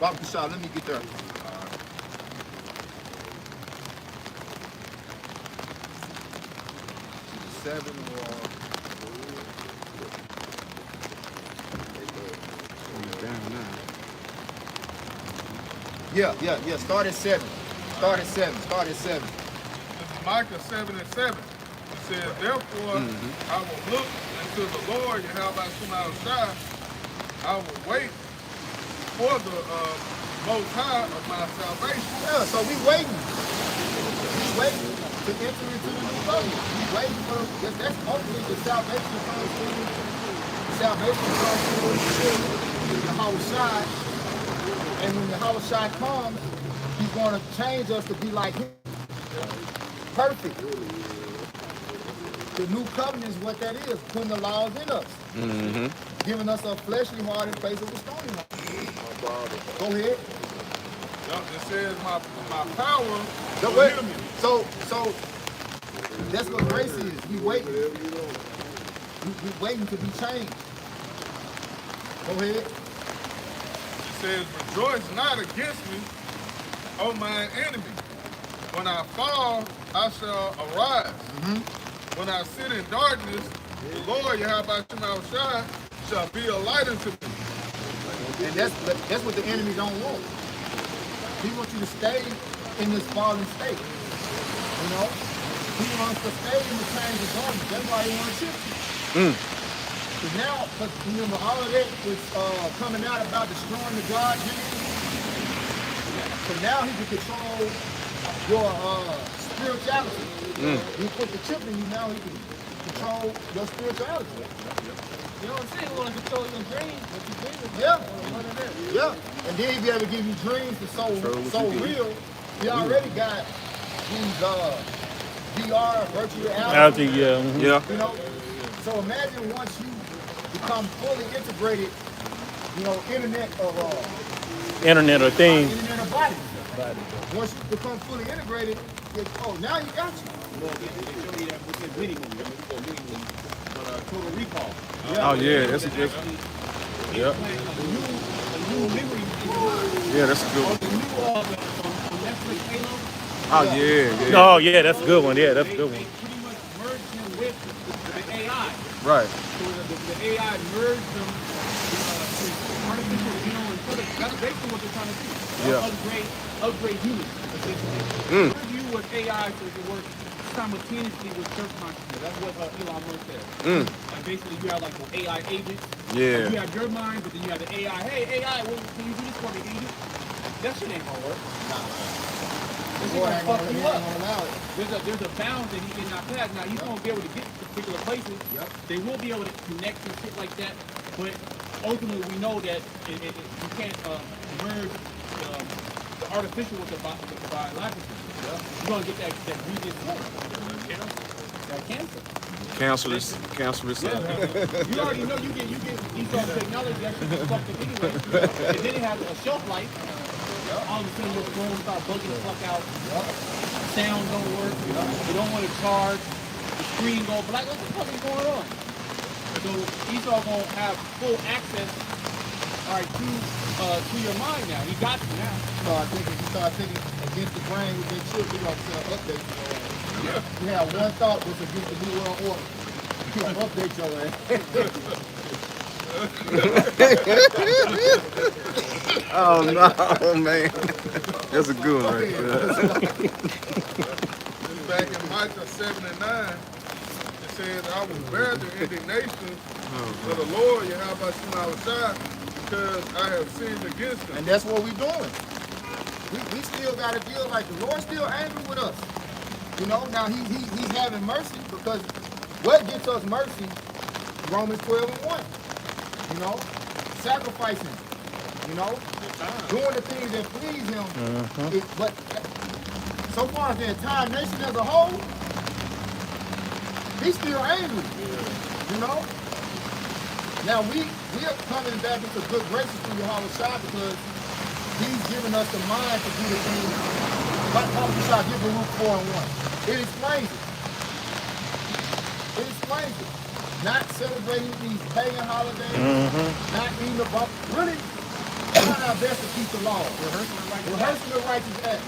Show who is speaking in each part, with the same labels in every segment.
Speaker 1: Barbecue shop, let me get there. Seven or yeah. Start at 7. Start at 7.
Speaker 2: This is Micah 7:7. It says, therefore, I will look unto the Lord, Yahweh Shai. I will wait for the Most High of my salvation.
Speaker 1: Yeah, so we waiting. We waiting to enter into the new covenant. We waiting for that's ultimately the salvation comes through. Salvation comes through the Yahushua. And when the Yahushua comes, he's going to change us to be like him. Perfect. The new covenant is what that is, putting the laws in us. Giving us a fleshly heart in place of a stony heart. Go ahead.
Speaker 2: It says my power
Speaker 1: So
Speaker 2: will heal me.
Speaker 1: So that's what grace is. We waiting. We waiting to be changed. Go ahead.
Speaker 2: It says, rejoice not against me, O mine enemy. When I fall, I shall arise. When I sit in darkness, the Lord Yahweh Shai shall be a light unto me.
Speaker 1: And that's what the enemy don't want. He wants you to stay in this fallen state. You know? He wants to stay in the chains of darkness. That's why he wants to shift you. Because now, remember, all of that was coming out about destroying the God. So now he can control your spirituality. He put the chip in you, now he can control your spirituality.
Speaker 3: You know what I'm saying? You want to control your dreams, what you dream about.
Speaker 1: Yeah. And then he'll be able to give you dreams that's so real. He already got these VR, virtual reality.
Speaker 4: Yeah.
Speaker 1: You know? So imagine once you become fully integrated, you know, Internet of
Speaker 4: Internet of Things.
Speaker 1: Internet of bodies. Once you become fully integrated, now you got you.
Speaker 3: They show you that with the video movie. Total Recall.
Speaker 4: Oh yeah, that's a good. Yep.
Speaker 3: A new memory in your mind.
Speaker 4: Yeah, that's a good one.
Speaker 3: The new Netflix Halo.
Speaker 4: Oh yeah. Oh yeah, that's a good one. Yeah, that's a good one.
Speaker 3: They pretty much merged him with the AI.
Speaker 4: Right.
Speaker 3: So the AI merged them with artificial, intelligence. That's basically what they're trying to do. Upgrade humans. Merge you with AI so it can work simultaneously with self-consciousness. That's what Elon Musk said. Like basically, you have like the AI agents.
Speaker 4: Yeah.
Speaker 3: You have your mind, but then you have the AI. Hey, AI, can you do this for me, agent? That shit ain't gonna work. This shit gonna fuck you up. There's a bound that he cannot pass. Now he's gonna be able to get to particular places. They will be able to connect and shit like that. But ultimately, we know that you can't merge the artificial with the biological. You're gonna get that previous form. That cancer.
Speaker 4: Cancerous.
Speaker 3: You already know you get these sort of technology that should be fucking anyway. And then it has a shelf life. All of a sudden your phone start bugging the fuck out. Sound don't work. You don't want to charge. The screen go black. What the fuck is going on? So Esau gonna have full access, all right, to your mind now. He got you now.
Speaker 1: You start thinking against the grain with that chip, you're gonna sell updates. You have one thought was against the New World Order. You can't update your ass.
Speaker 4: Oh no, man. That's a good one right there.
Speaker 2: Back in Micah 7:9, it says, I will bear the indignation of the Lord, Yahweh Shai, because I have sinned against him.
Speaker 1: And that's what we're doing. We still got to deal like the Lord's still angry with us. You know, now he's having mercy because what gets us mercy? Romans 12:1. You know, sacrificing. You know, doing the things that please him. But so far as the entire nation as a whole, he's still angry. You know? Now we are coming back into good graces through Yahushua because he's giving us the mind to do the things like Yahushua give Baruch 4:1. It explains it. It explains it. Not celebrating these pagan holidays, not eating the buffalo. Really, trying trying our best to keep the law. Rehearsing the righteous acts.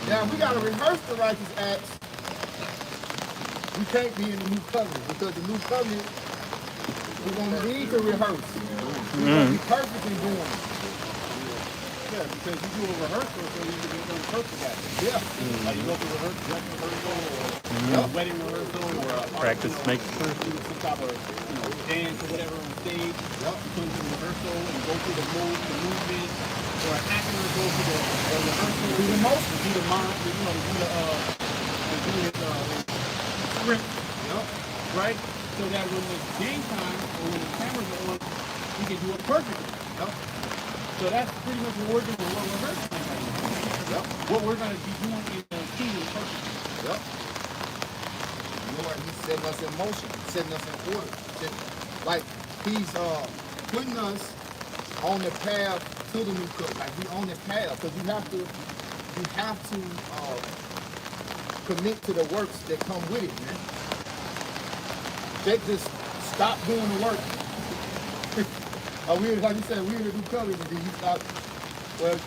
Speaker 1: Now, we got to rehearse the righteous acts. We can't be in the new covenant because the new covenant, we're going to need to rehearse. We're going to be perfect in doing it.
Speaker 3: Yeah, because you do a rehearsal so you can do a perfect act.
Speaker 1: Yeah.
Speaker 3: Like you go to dress rehearsal or a wedding rehearsal or a
Speaker 5: Practice makes perfect.
Speaker 3: do some type of dance or whatever on stage.
Speaker 1: Yep.
Speaker 3: You come to the rehearsal and go through the movement, or an actor go through the rehearsal,
Speaker 1: Do the motion.
Speaker 3: do the mind, do the script,
Speaker 1: Yep.
Speaker 3: right? So that when it's game time or when the cameras are on, we can do it perfectly.
Speaker 1: Yep.
Speaker 3: So that's pretty much what we're doing. What we're rehearsing right now.
Speaker 1: Yep.
Speaker 3: What we're going to be doing in the kingdom perfect.
Speaker 1: Yep. Lord, he's setting us in motion, setting us in order. Like he's putting us on the path to the new covenant. Like we on the path because you have to commit to the works that come with it, man. They just stop doing the work. Like you said, we're in the new covenant, and then you stop. Well,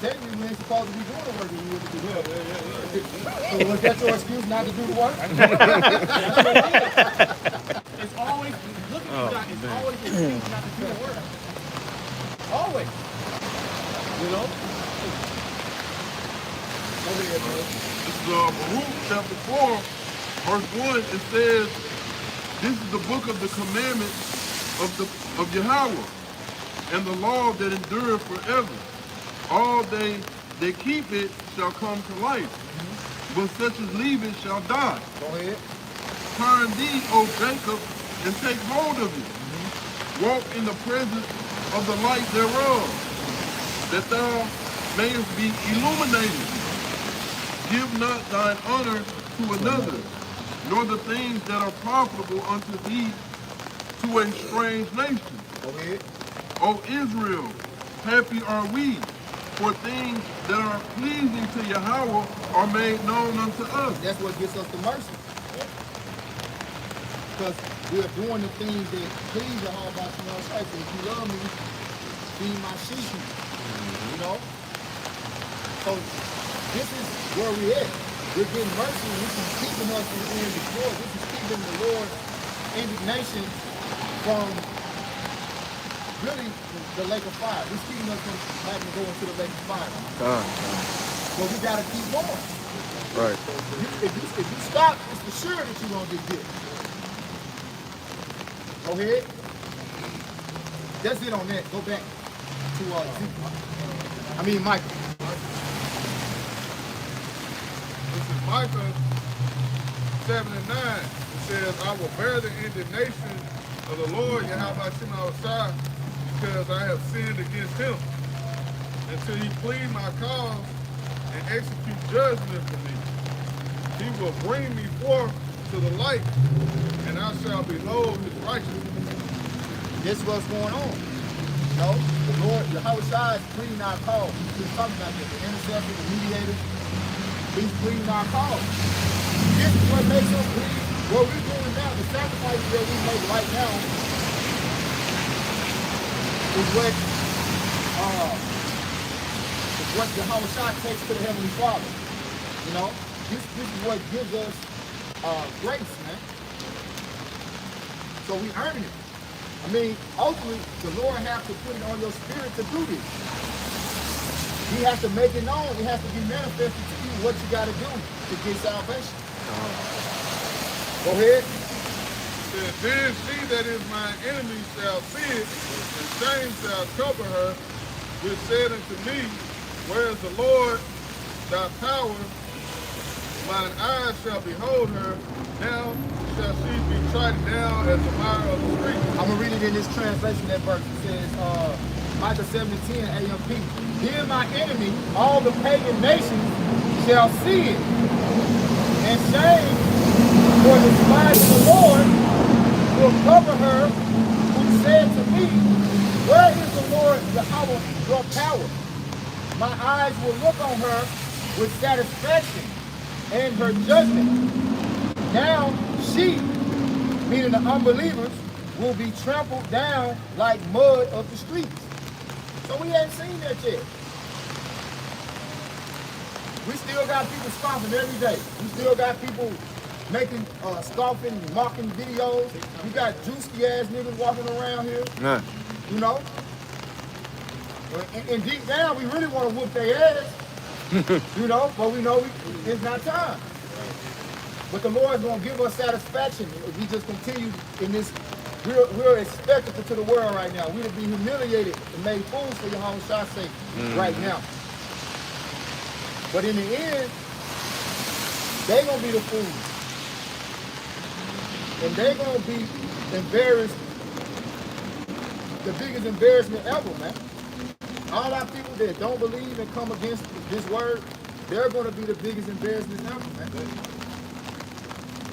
Speaker 1: technically, we ain't supposed to be doing the work that we were to do. So was that your excuse not to do the work?
Speaker 3: It's always, look at you guys, it's always an excuse not to do the work. Always. You know?
Speaker 1: Over here, bro.
Speaker 2: This is Baruch chapter 4, verse 1. It says, this is the book of the commandments of Yahweh, and the law that endureth forever. All they that keep it shall come to life, but such as leave it shall die.
Speaker 1: Go ahead.
Speaker 2: Turn thee, O Jacob, and take hold of it. Walk in the presence of the light thereof, that thou mayest be illuminated. Give not thine honor to another, nor the things that are profitable unto thee to a strange nation.
Speaker 1: Go ahead.
Speaker 2: O Israel, happy are we, for things that are pleasing to Yahweh are made known unto us.
Speaker 1: That's what gets us the mercy. Because we're doing the things that please Yahweh by Shemel Shai. So if you love me, feed my sheep. You know? So this is where we're at. We're getting mercy, and this is keeping us from being destroyed. This is keeping the Lord's indignation from really the lake of fire. This is keeping us from having to go into the lake of fire. But we gotta keep going.
Speaker 4: Right.
Speaker 1: If you stop, it's for sure that you're gonna get hit. Go ahead. That's it on that. Go back to Michael.
Speaker 2: This is Micah 7 and 9. It says, I will bear the indignation of the Lord, Yahweh Shai, because I have sinned against him, until he plead my cause and execute judgment for me. He will bring me forth to the light, and I shall behold his righteousness.
Speaker 1: This is what's going on. You know, the Lord, Yahweh Shai is pleading our cause. He's been talking about this, the intercessor, the mediator. He's pleading our cause. This is what makes us plead. What we're doing now, the sacrifice that we make right now, is what Yahweh Shai takes to the Heavenly Father. You know, this is what gives us grace, man. So we earn it. I mean, ultimately, the Lord has to put it on your spirit to do this. He has to make it known. It has to be manifested to you what you got to do to get salvation. Go ahead.
Speaker 2: Then she that is mine enemy shall see it, and shame shall cover her, which said unto me, where is the Lord thy power? Mine eyes shall behold her, now shall she be trodden down as the mire of the street.
Speaker 1: I'm going to read it in this translation, that verse. It says, Micah 7:10 AMP. Then my enemy, all the pagan nations, shall see it, and shame for the spies of the Lord will cover her, who said to me, where is the Lord, Yahweh, your power? My eyes will look on her with satisfaction and her judgment. Now she, meaning the unbelievers, will be trampled down like mud of the streets. So we ain't seen that yet. We still got people scoffing every day. We still got people making scoffing, mocking videos. We got juicy ass niggas walking around here.
Speaker 4: Yeah.
Speaker 1: You know? And deep down, we really want to whoop their ass. You know, but we know it's not time. But the Lord's going to give us satisfaction if we just continue in this. We're a spectacle to the world right now. We're to be humiliated and made fools for your own shot's sake right now. But in the end, they're going to be the fools. And they're going to be embarrassed, the biggest embarrassment ever, man. All our people that don't believe and come against this word, they're going to be the biggest embarrassment ever, man.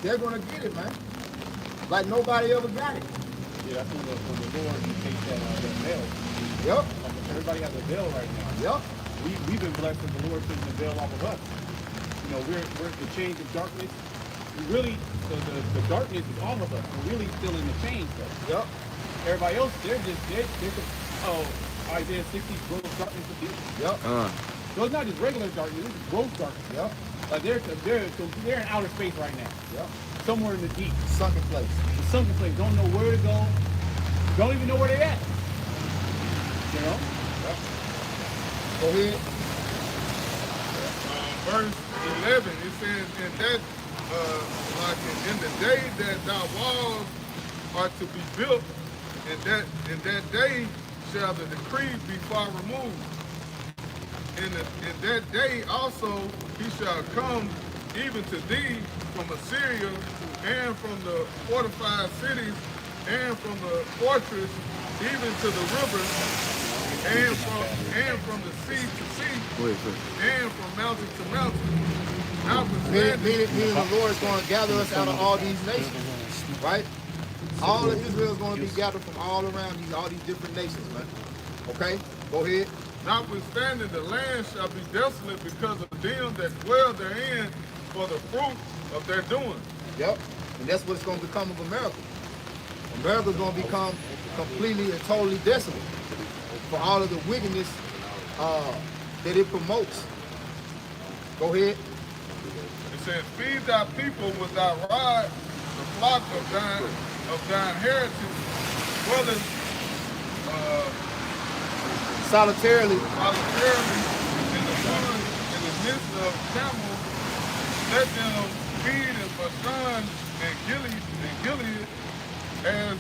Speaker 1: They're going to get it, man. Like nobody ever got it.
Speaker 3: Yeah, that's when the Lord takes that veil.
Speaker 1: Yep.
Speaker 3: Like everybody has a veil right now.
Speaker 1: Yep.
Speaker 3: We've been blessed with the Lord taking the veil off of us. You know, we're the chains of darkness. We really, the darkness is all of us. We're really still in the chains, though.
Speaker 1: Yep.
Speaker 3: Everybody else, they're Isaiah 60, gross darkness of you.
Speaker 1: Yep.
Speaker 3: So it's not just regular darkness, it's gross darkness.
Speaker 1: Yep.
Speaker 3: Like they're in outer space right now.
Speaker 1: Yep.
Speaker 3: Somewhere in the deep.
Speaker 1: Sunken place.
Speaker 3: The sunken place. Don't know where to go. Don't even know where they're at. You know?
Speaker 1: Yep. Go ahead.
Speaker 2: Verse 11, it says, in that, in the day that thy walls are to be built, in that day shall the decree be far removed. In that day also he shall come even to thee from Assyria, and from the fortified cities, and from the fortress, even to the river, and from the sea to sea, and from mountain to mountain.
Speaker 1: Meaning the Lord is going to gather us out of all these nations, right? All of Israel is going to be gathered from all around all these different nations, man. Okay, go ahead.
Speaker 2: Notwithstanding, the land shall be desolate because of them that dwell therein, for the fruit of their doing.
Speaker 1: Yep, and that's what it's going to become of America. America is going to become completely and totally desolate for all of the wickedness that it promotes. Go ahead.
Speaker 2: It says, feed thy people with thy rod, the flock of thine heritage, dwelling
Speaker 1: Solitarily
Speaker 2: in the woods, in the midst of camels. Let them feed in Bashan and Gilead as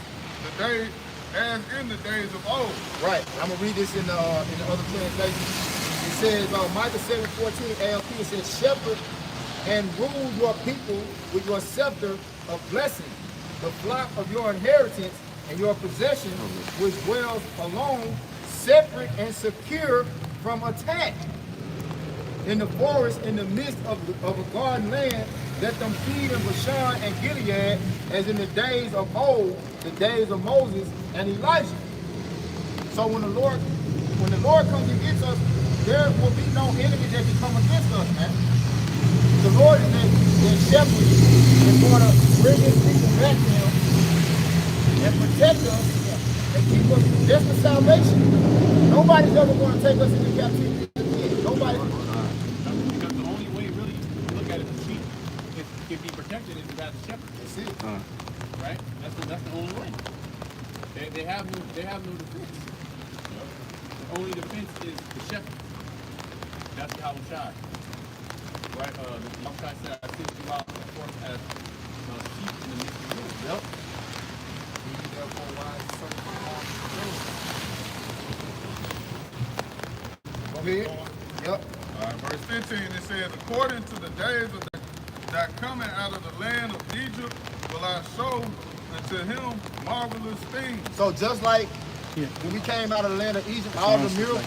Speaker 2: in the days of old.
Speaker 1: Right. I'm gonna read this in the other translation. It says Micah 7:14 ALP. It says, shepherd and rule your people with your scepter of blessing, the flock of your inheritance and your possession, which dwells alone, separate and secure from attack. In the forest, in the midst of a garden land, let them feed in Bashan and Gilead, as in the days of old, the days of Moses and Elijah. So when the Lord comes against us, there will be no enemy that can come against us, man. The Lord is that shepherd is going to bring his people back to him and protect us and keep us. That's the salvation. Nobody's ever going to take us into captivity again. Nobody.
Speaker 3: Because the only way really to look at it, the sheep can be protected is by the shepherd.
Speaker 1: That's it.
Speaker 3: Right? That's the only way. They have no defense. The only defense is the shepherd. That's how we shine. Right? The Most High said, I sent you out forth as sheep in the midst of the wolves.
Speaker 1: Yep. Therefore, wise Go ahead. Yep.
Speaker 2: Verse 15, it says, according to the days of that coming out of the land of Egypt, will I show unto him marvelous things.
Speaker 1: So just like when we came out of the land of Egypt, all the miracles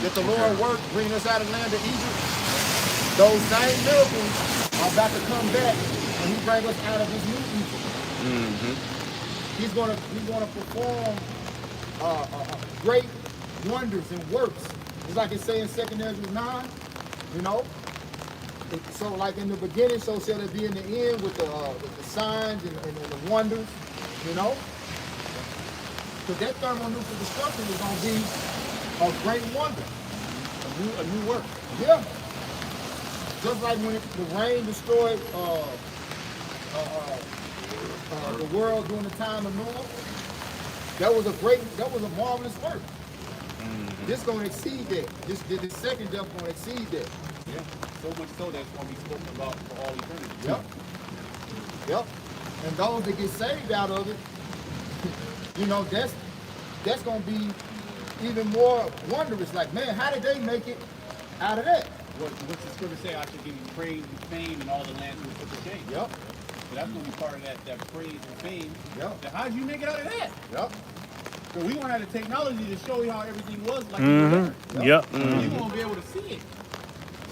Speaker 1: that the Lord worked bringing us out of the land of Egypt, those same miracles are about to come back when he brings us out of this new Egypt. He's gonna perform great wonders and works. It's like it says in 2 Ezra 9, you know. So like in the beginning, so shall it be in the end with the signs and the wonders, you know. Because that thermonuclear destruction is going to be a great wonder.
Speaker 3: A new work.
Speaker 1: Yeah. Just like when the rain destroyed the world during the time of Noah, that was a marvelous work. This gonna exceed that. This second death gonna exceed that.
Speaker 3: Yeah. So much so that's going to be spoken about for all eternity.
Speaker 1: Yep. Yep. And those that get saved out of it, you know, that's gonna be even more wondrous. Like, man, how did they make it out of that?
Speaker 3: What's the scripture say? I should give you praise and fame and all the land will put to shame.
Speaker 1: Yep.
Speaker 3: So that's going to be part of that praise and fame.
Speaker 1: Yep.
Speaker 3: Now, how did you make it out of that?
Speaker 1: Yep.
Speaker 3: So we want to have the technology to show you how everything was like you were.
Speaker 5: Yep.
Speaker 3: So you're going to be able to see it.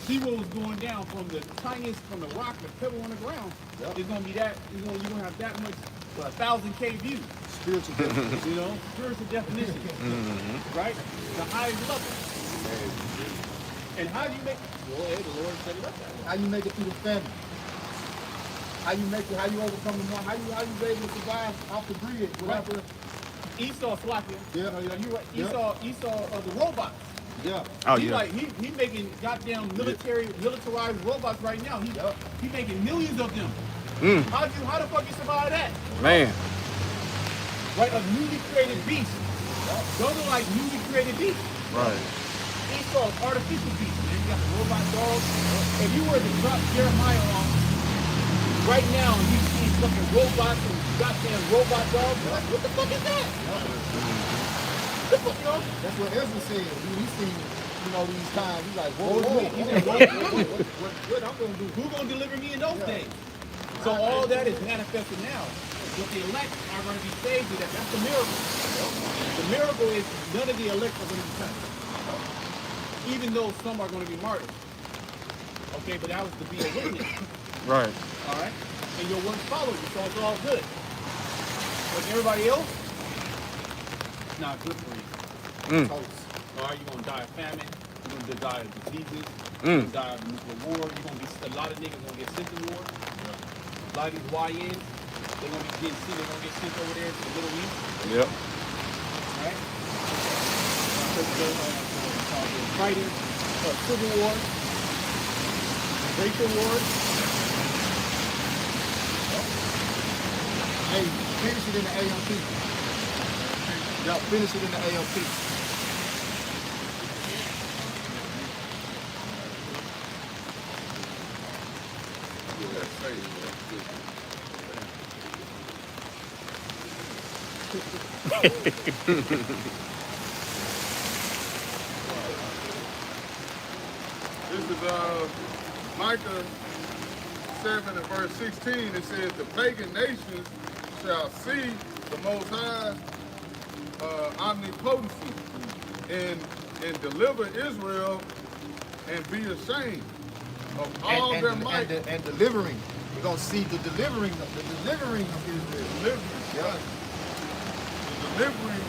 Speaker 3: See what was going down from the tiniest, from the rock, the pebble on the ground.
Speaker 1: Yep.
Speaker 3: It's going to be that, you're going to have that much, 1,000K views.
Speaker 1: Spiritual definition.
Speaker 3: You know, spiritual definition. Right? The highest level. And how do you make, well, hey, the Lord set it up that way.
Speaker 1: How you make it through the family? How you overcome the money? How you be able to survive off the grid without the
Speaker 3: Esau slacking.
Speaker 1: Yeah.
Speaker 3: You right.
Speaker 1: Yeah.
Speaker 3: Esau the robots.
Speaker 1: yeah.
Speaker 5: Oh,
Speaker 3: He
Speaker 5: yeah.
Speaker 3: like he making goddamn militarized robots right now. He making millions of them. How the fuck you survive that?
Speaker 5: Man.
Speaker 3: Right, a newly created beast. Those are like newly created beasts.
Speaker 5: Right.
Speaker 3: Esau, artificial beasts. Man, you got the robot dogs. If you were to drop Jeremiah on right now and you see fucking robots and goddamn robot dogs, you're like, what the fuck is that? What the fuck, you know?
Speaker 1: That's what Ezra said. He seen, you know, these times. He's like, whoa,
Speaker 3: He said,
Speaker 1: what I'm gonna do?
Speaker 3: who gonna deliver me in those days? So all that is manifested now. But the elect are going to be saved with that. That's the miracle. The miracle is none of the elect are going to be touched. Even though some are going to be martyred. Okay, but that was to be a witness.
Speaker 5: Right.
Speaker 3: All right? And your works follow you, so it's all good. But everybody else, it's not good for you.
Speaker 1: Toast.
Speaker 3: All right, you're going to die of famine. You're going to die of diseases. You're going to die of nuclear war. You're going to be, a lot of niggas going to get sent to war. A lot of these YNs, they're going to be getting sent, they're going to get sent over there to the Middle East.
Speaker 5: Yep.
Speaker 3: Right? Fighting civil war, racial war.
Speaker 1: Hey, finish it in the AMP. Yeah, finish it in the AMP.
Speaker 2: This is Micah 7 and verse 16. It says, the pagan nations shall see the Most High omnipotency and deliver Israel and be ashamed of all their might.
Speaker 1: And delivering. We're gonna see the delivering of Israel.
Speaker 2: Deliverance,
Speaker 1: Yeah.
Speaker 2: right. The delivering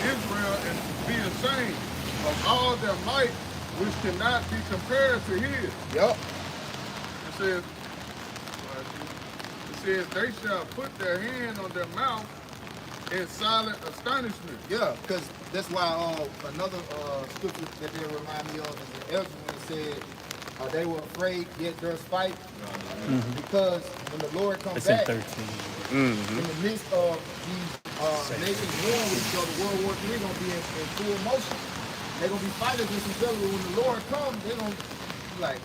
Speaker 2: Israel and be ashamed of all their might, which cannot be compared to his.
Speaker 1: Yep.
Speaker 2: It says, they shall put their hand on their mouth in silent astonishment.
Speaker 1: Yeah, because that's why another scripture that they remind me of is in Ezra when it said they were afraid yet durst fight. Because when the Lord comes
Speaker 5: It's in
Speaker 1: back
Speaker 5: 13.
Speaker 1: in the midst of these nations warring with each other, World War III gonna be in full motion. They're gonna be fighting against each other, but when the Lord comes, they're gonna be like,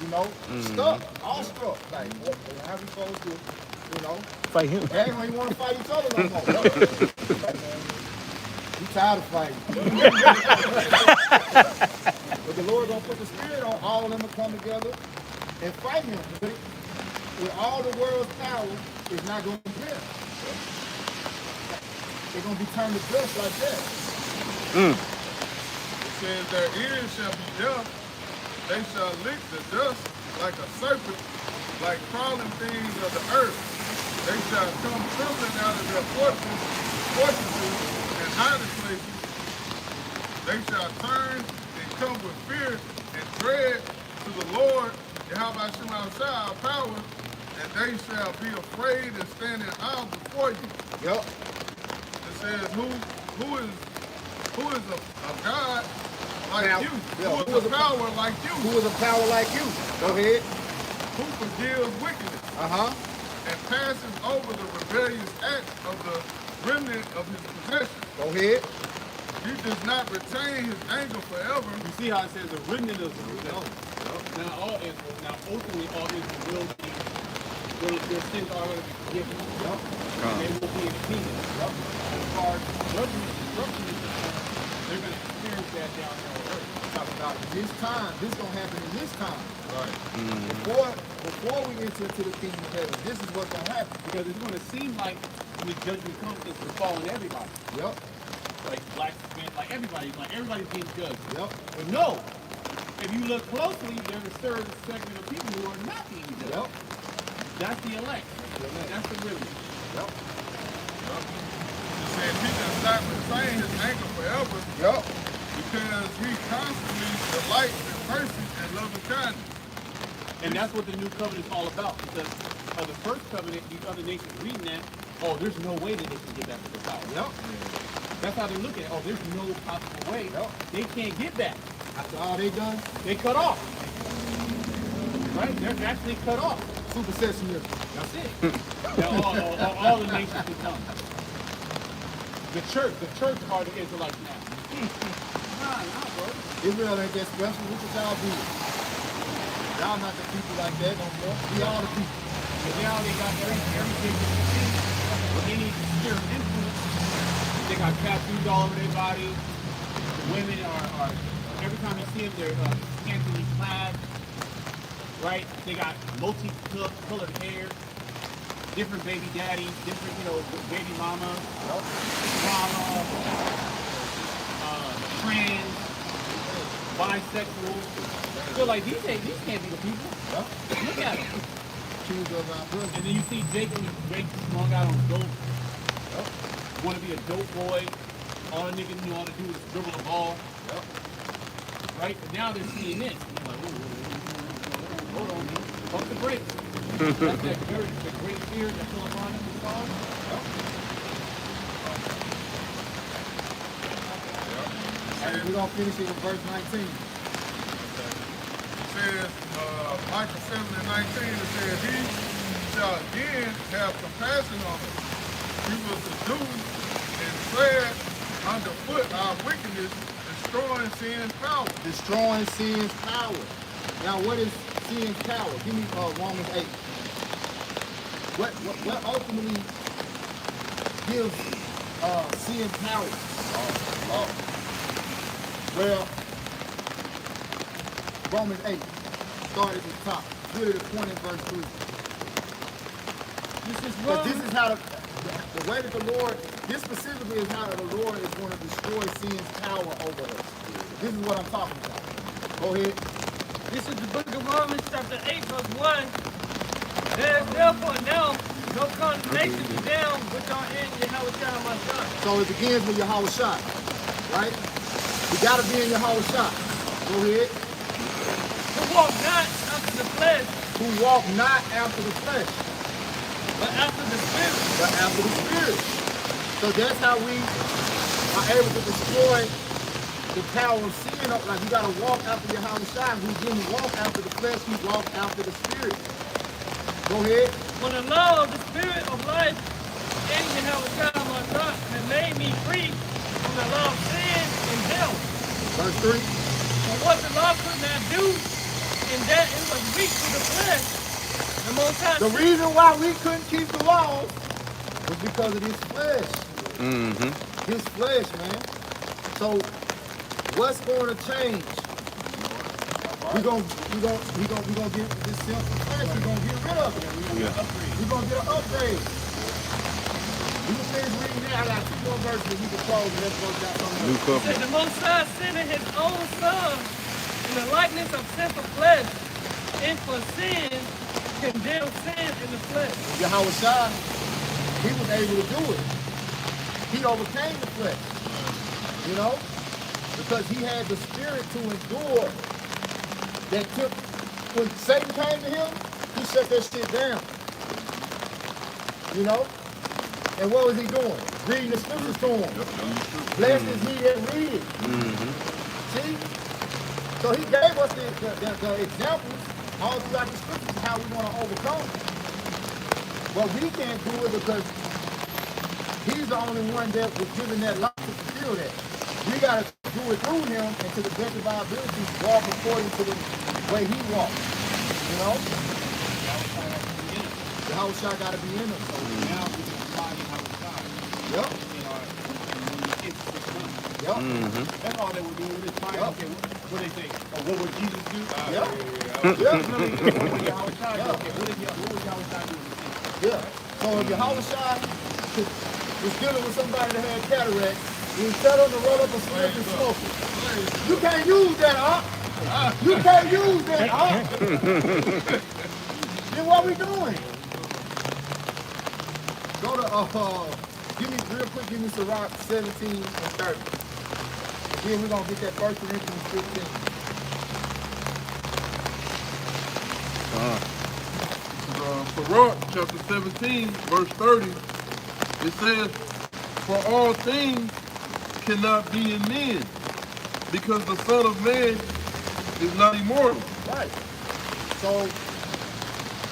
Speaker 1: you know, stuck, all struck. Like, how we supposed to, you know?
Speaker 5: Fight him.
Speaker 1: They ain't even want to fight each other no more. We tired of fighting. But the Lord gonna put the Spirit on all of them to come together and fight him. But with all the world's power, it's not gonna compare. They're gonna be turned to dust like that.
Speaker 2: It says, their ears shall be deaf, they shall lick the dust like a serpent, like crawling things of the earth. They shall come trembling out of their fortresses and hiding places. They shall turn and come with fear and dread to the Lord, Yahweh Shem our power, and they shall be afraid and stand in awe before you.
Speaker 1: Yep.
Speaker 2: It says, who is who is a God like
Speaker 1: Now,
Speaker 2: you?
Speaker 1: yeah,
Speaker 2: Who is a power like you?
Speaker 1: Who is a power like you? Go ahead.
Speaker 2: Who forgives wickedness and passes over the rebellious acts of the remnant of his possession.
Speaker 1: Go ahead.
Speaker 2: He does not retain his anger forever.
Speaker 3: You see how it says the remnant of the possession. Now all Israel, now ultimately all Israel their sins are going to be forgiven. And they will be in the kingdom. As far as judgment and destruction is concerned, they're going to experience that down there on earth.
Speaker 1: Talk about this time. This is going to happen in this time.
Speaker 2: Right.
Speaker 1: Before we enter into the kingdom of heaven, this is what's going to happen.
Speaker 3: Because it's going to seem like when the judgment comes, it's befalling everybody.
Speaker 1: Yep.
Speaker 3: Like blacks, like everybody's being judged.
Speaker 1: Yep.
Speaker 3: But no, if you look closely, there's a certain segment of people who are not being judged.
Speaker 1: Yep.
Speaker 3: That's the elect. That's the remnant.
Speaker 1: Yep.
Speaker 2: He said he does not retain his anger forever.
Speaker 1: Yep.
Speaker 2: Because he constantly delights in mercy and loving kindness.
Speaker 3: And that's what the new covenant is all about. Because of the first covenant, these other nations reading that, oh, there's no way that they can get back to the power.
Speaker 1: Yep.
Speaker 3: That's how they're looking at it. Oh, there's no possible way.
Speaker 1: Yep.
Speaker 3: They can't get back.
Speaker 1: After all they done,
Speaker 3: They cut off. Right? They're actually cut off.
Speaker 1: supersessionism.
Speaker 3: That's it. Now, all the nations can come. The church are the Israelites now. Nah, bro.
Speaker 1: Israel ain't that special. Look at y'all do. Y'all not the people like that no more. We all the people.
Speaker 3: But now they got everything with any spirit of influence. They got tattoos all over their body. The women are every time you see them, they're scantily clad. Right? They got multi-colored hair, different baby daddies, different, baby mama, trans, bisexual. So like these can't be the people. Look at them.
Speaker 1: Choose of our brother.
Speaker 3: And then you see Jake strung out on dope. Want to be a dope boy. All the niggas know how to do is dribble the ball. Right? But now they're seeing this. And they're like, hold on, pump the brakes. That's the great fear that Philippians is called.
Speaker 1: We're going to finish it in verse 19.
Speaker 2: It says, Micah 7 and 19, it says, he shall again have compassion on us. He will subdue and tread underfoot our wickedness, destroying sin's power.
Speaker 1: Destroying sin's power. Now, what is sin's power? Give me Romans 8. What ultimately gives sin power?
Speaker 2: Law.
Speaker 1: Well, Romans 8, start at the top. Good at the point in verse 3. But this is how the way that the Lord, this specifically is how the Lord is going to destroy sin's power over us. This is what I'm talking about. Go ahead.
Speaker 5: This is the book of Romans, chapter 8, verse 1. There is therefore now no condemnation to them which are in Yahweh my son.
Speaker 1: So it begins with Yahweh Shai, right? We got to be in Yahweh Shai. Go ahead.
Speaker 5: Who walk not after the flesh,
Speaker 1: Who walk not after the flesh,
Speaker 5: but after the spirit.
Speaker 1: but after the Spirit. So that's how we are able to destroy the power of sin. Like you got to walk after Yahweh Shai. We didn't walk after the flesh, we walked after the Spirit. Go ahead.
Speaker 5: For the law of the spirit of life in Yahweh my son has made me free from the law of sin and death.
Speaker 1: Verse 3.
Speaker 5: For what the law could not do, in that it was weak to the flesh, the Most High
Speaker 1: The reason why we couldn't keep the laws was because of this flesh. This flesh, man. So what's going to change? We're gonna get this sinful flesh. We're gonna get rid of it. We're gonna get an upgrade. We can finish reading now. I got 2 more verses that we can close and let's go down something
Speaker 4: New
Speaker 1: else.
Speaker 5: said
Speaker 4: covenant.
Speaker 5: the Most High sending his own son in the likeness of sinful flesh, and for sin, condemned sin in the flesh.
Speaker 1: Yahweh Shai, he was able to do it. He overcame the flesh. Because he had the spirit to endure. That took, when Satan came to him, he shut that shit down. And what was he doing? reading the scriptures to him. Blessed is he that read it. See? So he gave us the examples all throughout the scriptures of how we want to overcome. But we can't do it because he's the only one that was given that life to fulfill that. We got to do it through him and to the best of our abilities, walk according to the way he walked. You know? The house shot got to be in us. So
Speaker 3: now we can apply the house shot.
Speaker 1: Yep.
Speaker 3: In our system.
Speaker 1: Yep.
Speaker 3: That's all they were doing. Just trying.
Speaker 1: Yep.
Speaker 3: Okay, what they say? Oh, what would Jesus do?
Speaker 1: Yep.
Speaker 3: Really, what would Yahweh Shai do? Okay, what would Yahweh Shai do?
Speaker 1: Yeah. So if your house shot was dealing with somebody that had cataracts, you tell them to roll up a slip and smoke it. You can't use that, You can't use that, Then what we doing? Go to give me real quick. Give me Sirach 17 and 30. Then we're gonna get that 1 Corinthians 15.
Speaker 2: Sirach chapter 17, verse 30, it says, for all things cannot be in men, because the Son of Man is not immortal.
Speaker 1: Right. So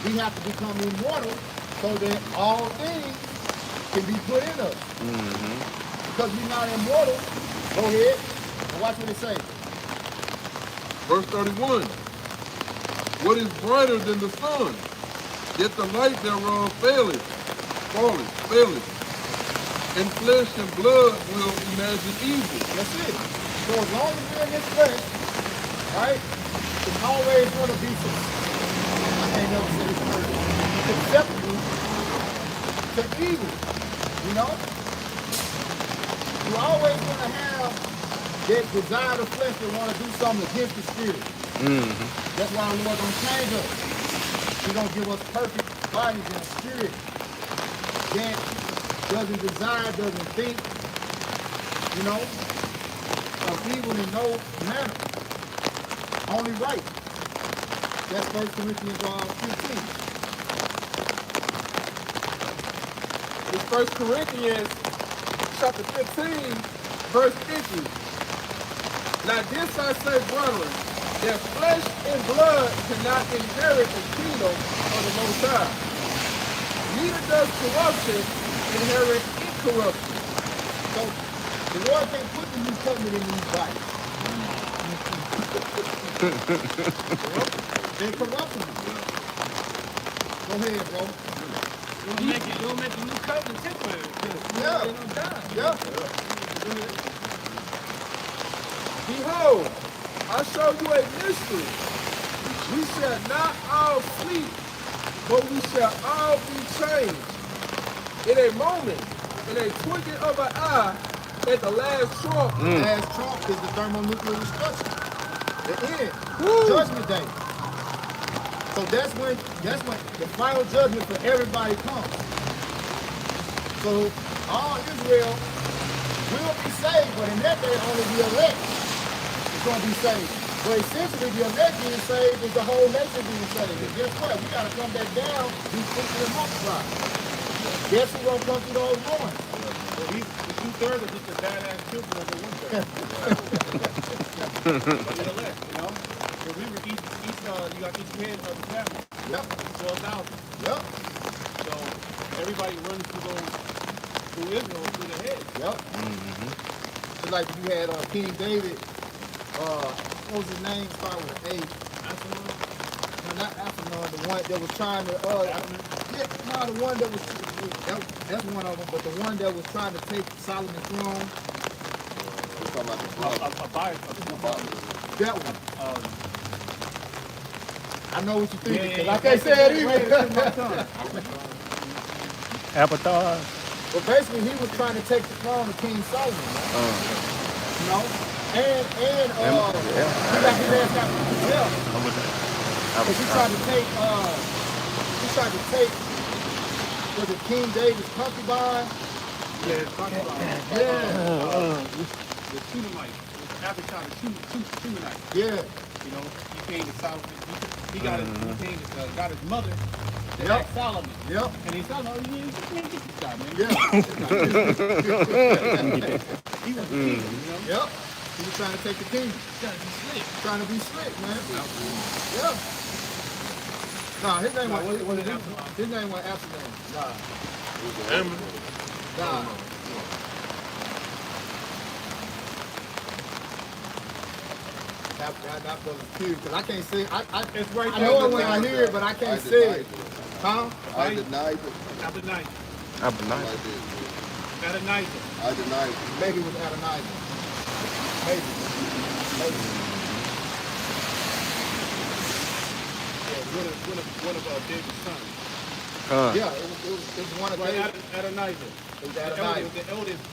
Speaker 1: we have to become immortal so that all things can be put in us. Because we're not immortal. Go ahead and watch what it says.
Speaker 2: Verse 31, what is brighter than the sun? Yet the light thereof faileth, and flesh and blood will imagine evil.
Speaker 1: That's it. So as long as we're in this flesh, right, it's always going to be I can't never say this word, acceptable to evil. You know? You're always going to have that desire of flesh to want to do something against the spirit. That's why the Lord don't change us. He don't give us perfect bodies and a spirit that doesn't desire, doesn't think, you know, of evil in no manner. Only right. That's 1 Corinthians 15.
Speaker 6: It's 1 Corinthians chapter 15, verse 50. Now this I say, brethren, that flesh and blood cannot inherit the kingdom of the Most High. Neither does corruption inherit incorruption.
Speaker 1: So the Lord can't put the new covenant in these bodies. They're corruptible. Go ahead, bro.
Speaker 5: You'll make the new covenant temporary.
Speaker 1: Yeah.
Speaker 5: They don't die.
Speaker 1: Yeah.
Speaker 6: Behold, I show you a mystery. We shall not all sleep, but we shall all be changed. In a moment, in a twinkling of an eye, at the last trump.
Speaker 1: The last trump is the thermonuclear destruction. The end. Judgment day. So that's when the final judgment for everybody comes. So all Israel will be saved, but in that day only the elect is going to be saved. But essentially the elect being saved is the whole nation being saved. And guess what? We got to come back down, be fruitful and multiply. Guess who going to come through those loins?
Speaker 3: Well, the 2/3 are just the badass children of the 1/3. But they're left, you know? So we were each you got each head of the family.
Speaker 1: Yep.
Speaker 3: 12,000.
Speaker 1: Yep.
Speaker 3: So everybody runs through Israel through the head.
Speaker 1: Yep. Just like you had King David, what was his name? Start with an A.
Speaker 3: Absalom.
Speaker 1: No, not Absalom, the one that was trying to, the one that was, that's one of them, but the one that was trying to take Solomon's throne. That one. I know what you're thinking, because I can't say it either.
Speaker 7: Apostates.
Speaker 1: But basically, he was trying to take the throne of King Solomon, right? You know? And he got his ass out of jail. Because he tried to take, was it King David's concubine?
Speaker 3: Yeah, it's concubine.
Speaker 1: Yeah.
Speaker 3: The Shunamite. After trying to Shunamite.
Speaker 1: Yeah.
Speaker 3: You know, he came to Solomon. He got his mother to
Speaker 1: Yep.
Speaker 3: ask Solomon.
Speaker 1: Yep.
Speaker 3: And he said, no, you need to get this guy, man.
Speaker 1: Yeah.
Speaker 3: He was the king, you know?
Speaker 1: Yep. He was trying to take the kingdom.
Speaker 3: Trying to be slick.
Speaker 1: Trying to be slick, man. Yeah. Nah, his name
Speaker 3: Nah,
Speaker 1: was
Speaker 3: what is Absalom?
Speaker 1: his name was Absalom. Nah.
Speaker 2: Hammond.
Speaker 1: Nah. That was cute because I can't say
Speaker 3: It's right
Speaker 1: I
Speaker 3: there.
Speaker 1: know it when I hear it, but I can't say it. Huh?
Speaker 7: I denied it.
Speaker 3: Adonijah.
Speaker 4: I've been
Speaker 7: I
Speaker 4: nice.
Speaker 7: did.
Speaker 3: Adonijah.
Speaker 7: I denied it.
Speaker 1: Maybe it was Adonijah. Maybe.
Speaker 3: One of David's sons.
Speaker 1: Yeah, it was one of
Speaker 3: Right,
Speaker 1: David.
Speaker 3: Adonijah.
Speaker 1: It was
Speaker 3: The
Speaker 1: Adonijah.
Speaker 3: eldest